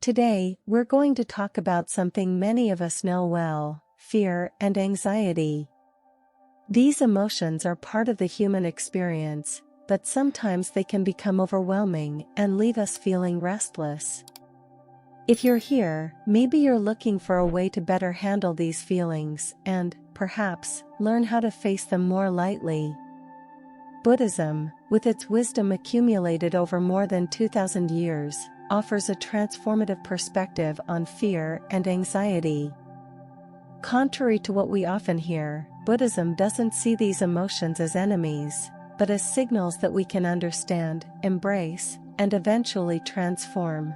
Today, we're going to talk about something many of us know well: fear and anxiety. These emotions are part of the human experience, but sometimes they can become overwhelming and leave us feeling restless. If you're here, maybe you're looking for a way to better handle these feelings and, perhaps, learn how to face them more lightly. Buddhism, with its wisdom accumulated over more than 2,000 years, offers a transformative perspective on fear and anxiety. Contrary to what we often hear, Buddhism doesn't see these emotions as enemies, but as signals that we can understand, embrace, and eventually transform.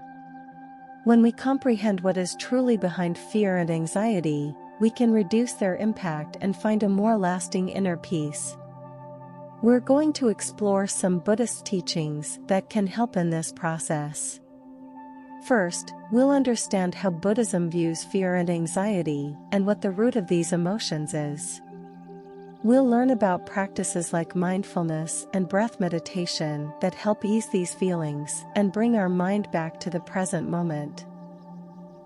When we comprehend what is truly behind fear and anxiety, we can reduce their impact and find a more lasting inner peace. We're going to explore some Buddhist teachings that can help in this process. First, we'll understand how Buddhism views fear and anxiety, and what the root of these emotions is. We'll learn about practices like mindfulness and breath meditation that help ease these feelings and bring our mind back to the present moment.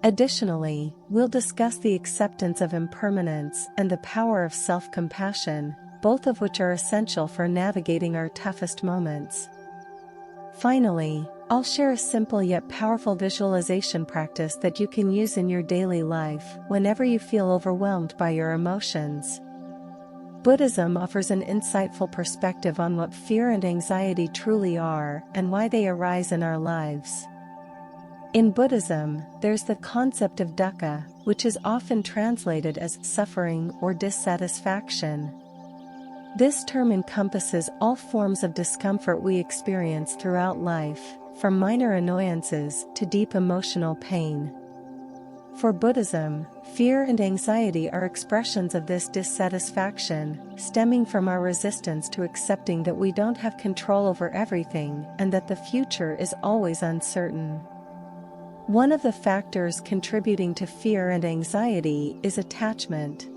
Additionally, we'll discuss the acceptance of impermanence and the power of self-compassion, both of which are essential for navigating our toughest moments. Finally, I'll share a simple yet powerful visualization practice that you can use in your daily life whenever you feel overwhelmed by your emotions. Buddhism offers an insightful perspective on what fear and anxiety truly are and why they arise in our lives. In Buddhism, there's the concept of dukkha, which is often translated as suffering or dissatisfaction. This term encompasses all forms of discomfort we experience throughout life, from minor annoyances to deep emotional pain. For Buddhism, fear and anxiety are expressions of this dissatisfaction, stemming from our resistance to accepting that we don't have control over everything and that the future is always uncertain. One of the factors contributing to fear and anxiety is attachment.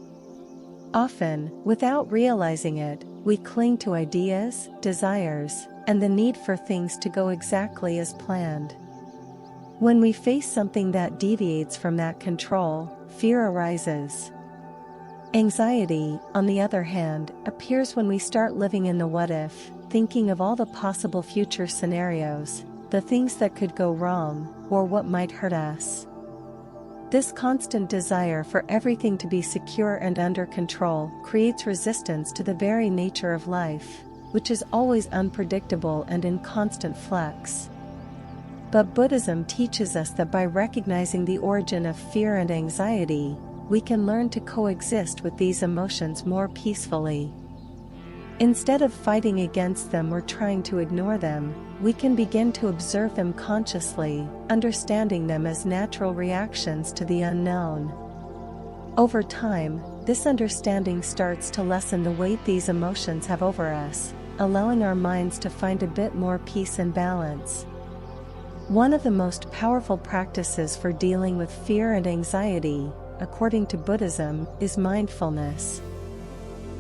Often, without realizing it, we cling to ideas, desires, and the need for things to go exactly as planned. When we face something that deviates from that control, fear arises. Anxiety, on the other hand, appears when we start living in the what-if, thinking of all the possible future scenarios, the things that could go wrong, or what might hurt us. This constant desire for everything to be secure and under control creates resistance to the very nature of life, which is always unpredictable and in constant flux. But Buddhism teaches us that by recognizing the origin of fear and anxiety, we can learn to coexist with these emotions more peacefully. Instead of fighting against them or trying to ignore them, we can begin to observe them consciously, understanding them as natural reactions to the unknown. Over time, this understanding starts to lessen the weight these emotions have over us, allowing our minds to find a bit more peace and balance. One of the most powerful practices for dealing with fear and anxiety, according to Buddhism, is mindfulness.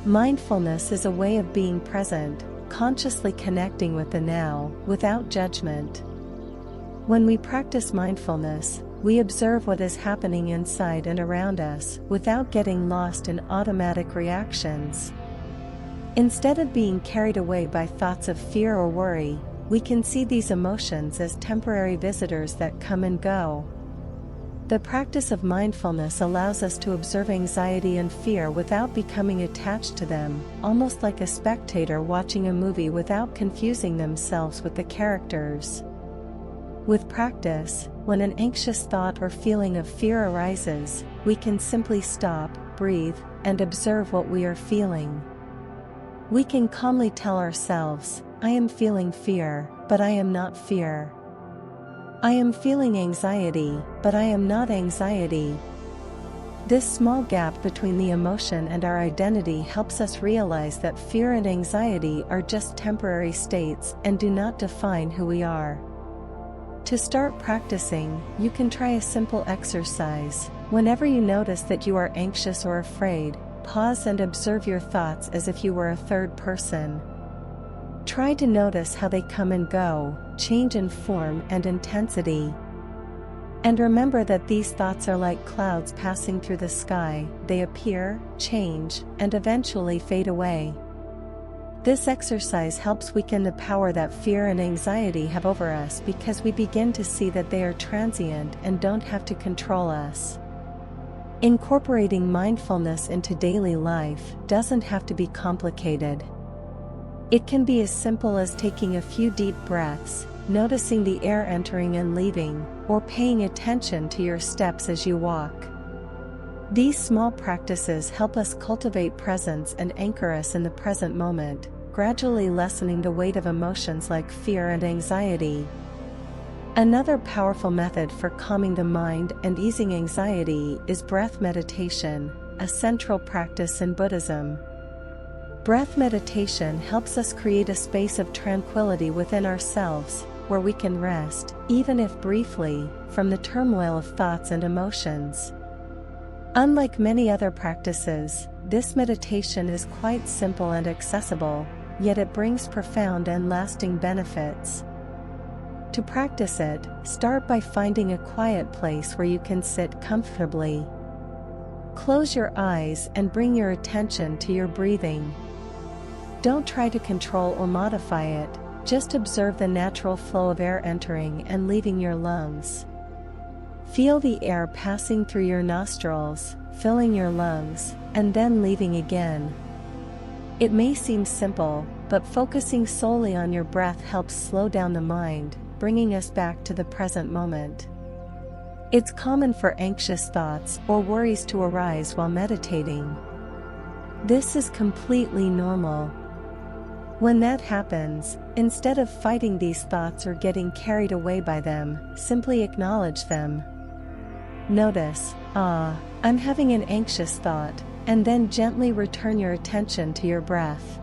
Mindfulness is a way of being present, consciously connecting with the now, without judgment. When we practice mindfulness, we observe what is happening inside and around us without getting lost in automatic reactions. Instead of being carried away by thoughts of fear or worry, we can see these emotions as temporary visitors that come and go. The practice of mindfulness allows us to observe anxiety and fear without becoming attached to them, almost like a spectator watching a movie without confusing themselves with the characters. With practice, when an anxious thought or feeling of fear arises, we can simply stop, breathe, and observe what we are feeling. We can calmly tell ourselves, "I am feeling fear, but I am not fear. I am feeling anxiety, but I am not anxiety." This small gap between the emotion and our identity helps us realize that fear and anxiety are just temporary states and do not define who we are. To start practicing, you can try a simple exercise. Whenever you notice that you are anxious or afraid, pause and observe your thoughts as if you were a third person. Try to notice how they come and go, change in form and intensity. And remember that these thoughts are like clouds passing through the sky. They appear, change, and eventually fade away. This exercise helps weaken the power that fear and anxiety have over us because we begin to see that they are transient and don't have to control us. Incorporating mindfulness into daily life doesn't have to be complicated. It can be as simple as taking a few deep breaths, noticing the air entering and leaving, or paying attention to your steps as you walk. These small practices help us cultivate presence and anchor us in the present moment, gradually lessening the weight of emotions like fear and anxiety. Another powerful method for calming the mind and easing anxiety is breath meditation, a central practice in Buddhism. Breath meditation helps us create a space of tranquility within ourselves, where we can rest, even if briefly, from the turmoil of thoughts and emotions. Unlike many other practices, this meditation is quite simple and accessible, yet it brings profound and lasting benefits. To practice it, start by finding a quiet place where you can sit comfortably. Close your eyes and bring your attention to your breathing. Don't try to control or modify it, just observe the natural flow of air entering and leaving your lungs. Feel the air passing through your nostrils, filling your lungs, and then leaving again. It may seem simple, but focusing solely on your breath helps slow down the mind, bringing us back to the present moment. It's common for anxious thoughts or worries to arise while meditating. This is completely normal. When that happens, instead of fighting these thoughts or getting carried away by them, simply acknowledge them. Notice, I'm having an anxious thought, and then gently return your attention to your breath.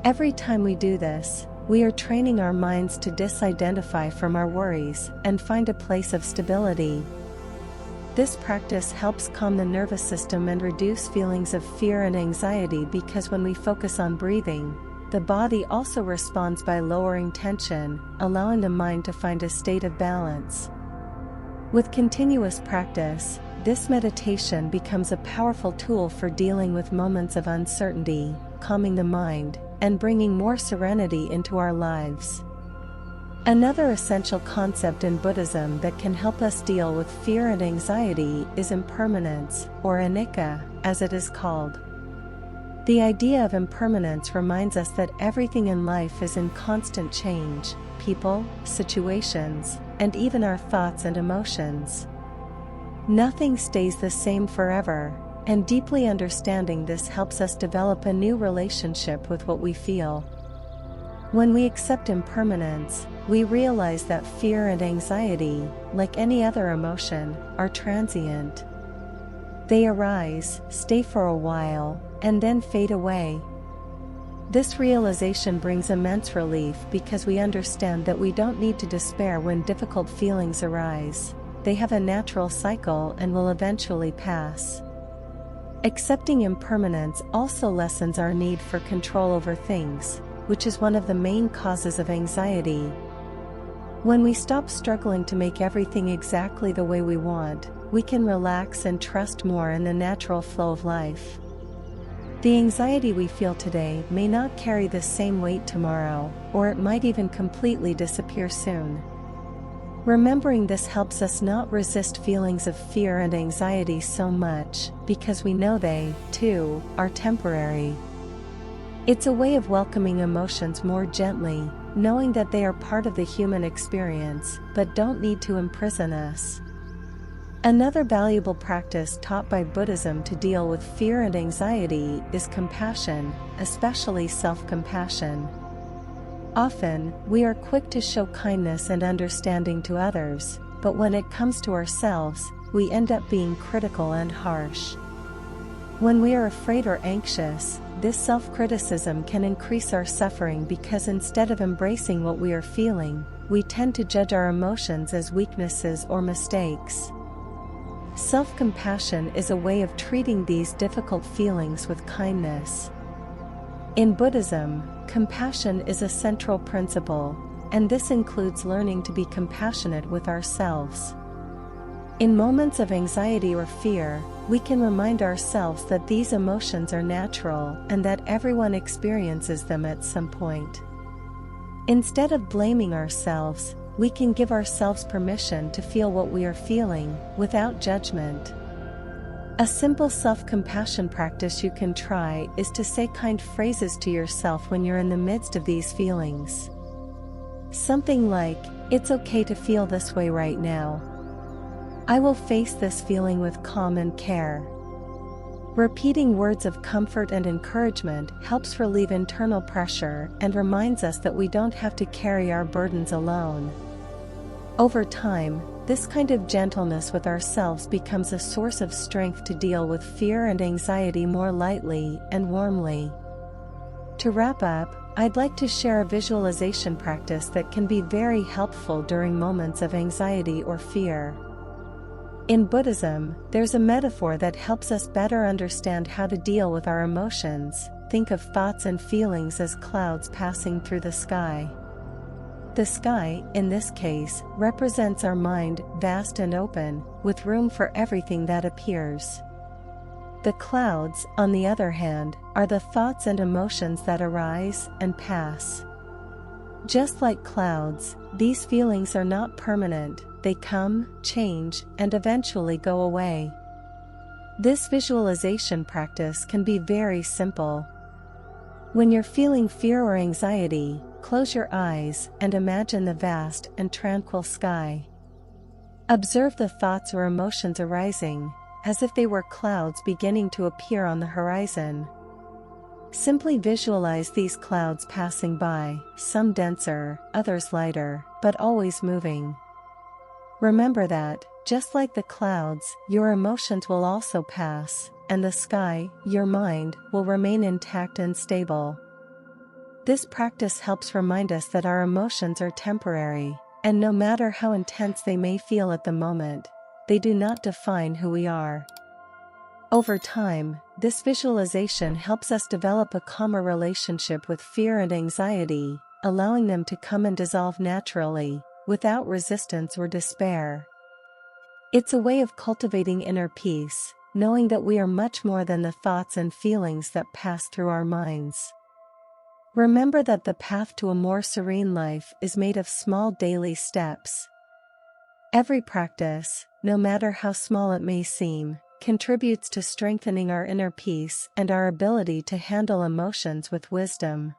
Every time we do this, we are training our minds to disidentify from our worries and find a place of stability. This practice helps calm the nervous system and reduce feelings of fear and anxiety because when we focus on breathing, the body also responds by lowering tension, allowing the mind to find a state of balance. With continuous practice, this meditation becomes a powerful tool for dealing with moments of uncertainty, calming the mind, and bringing more serenity into our lives. Another essential concept in Buddhism that can help us deal with fear and anxiety is impermanence, or anicca, as it is called. The idea of impermanence reminds us that everything in life is in constant change: people, situations, and even our thoughts and emotions. Nothing stays the same forever, and deeply understanding this helps us develop a new relationship with what we feel. When we accept impermanence, we realize that fear and anxiety, like any other emotion, are transient. They arise, stay for a while, and then fade away. This realization brings immense relief because we understand that we don't need to despair when difficult feelings arise. They have a natural cycle and will eventually pass. Accepting impermanence also lessens our need for control over things, which is one of the main causes of anxiety. When we stop struggling to make everything exactly the way we want, we can relax and trust more in the natural flow of life. The anxiety we feel today may not carry the same weight tomorrow, or it might even completely disappear soon. Remembering this helps us not resist feelings of fear and anxiety so much, because we know they, too, are temporary. It's a way of welcoming emotions more gently, knowing that they are part of the human experience, but don't need to imprison us. Another valuable practice taught by Buddhism to deal with fear and anxiety is compassion, especially self-compassion. Often, we are quick to show kindness and understanding to others, but when it comes to ourselves, we end up being critical and harsh. When we are afraid or anxious, this self-criticism can increase our suffering because instead of embracing what we are feeling, we tend to judge our emotions as weaknesses or mistakes. Self-compassion is a way of treating these difficult feelings with kindness. In Buddhism, compassion is a central principle, and this includes learning to be compassionate with ourselves. In moments of anxiety or fear, we can remind ourselves that these emotions are natural and that everyone experiences them at some point. Instead of blaming ourselves, we can give ourselves permission to feel what we are feeling, without judgment. A simple self-compassion practice you can try is to say kind phrases to yourself when you're in the midst of these feelings. Something like, "It's okay to feel this way right now. I will face this feeling with calm and care." Repeating words of comfort and encouragement helps relieve internal pressure and reminds us that we don't have to carry our burdens alone. Over time, this kind of gentleness with ourselves becomes a source of strength to deal with fear and anxiety more lightly and warmly. To wrap up, I'd like to share a visualization practice that can be very helpful during moments of anxiety or fear. In Buddhism, there's a metaphor that helps us better understand how to deal with our emotions. Think of thoughts and feelings as clouds passing through the sky. The sky, in this case, represents our mind, vast and open, with room for everything that appears. The clouds, on the other hand, are the thoughts and emotions that arise and pass. Just like clouds, these feelings are not permanent. They come, change, and eventually go away. This visualization practice can be very simple. When you're feeling fear or anxiety, close your eyes and imagine the vast and tranquil sky. Observe the thoughts or emotions arising, as if they were clouds beginning to appear on the horizon. Simply visualize these clouds passing by, some denser, others lighter, but always moving. Remember that, just like the clouds, your emotions will also pass, and the sky, your mind, will remain intact and stable. This practice helps remind us that our emotions are temporary, and no matter how intense they may feel at the moment, they do not define who we are. Over time, this visualization helps us develop a calmer relationship with fear and anxiety, allowing them to come and dissolve naturally, without resistance or despair. It's a way of cultivating inner peace, knowing that we are much more than the thoughts and feelings that pass through our minds. Remember that the path to a more serene life is made of small daily steps. Every practice, no matter how small it may seem, contributes to strengthening our inner peace and our ability to handle emotions with wisdom.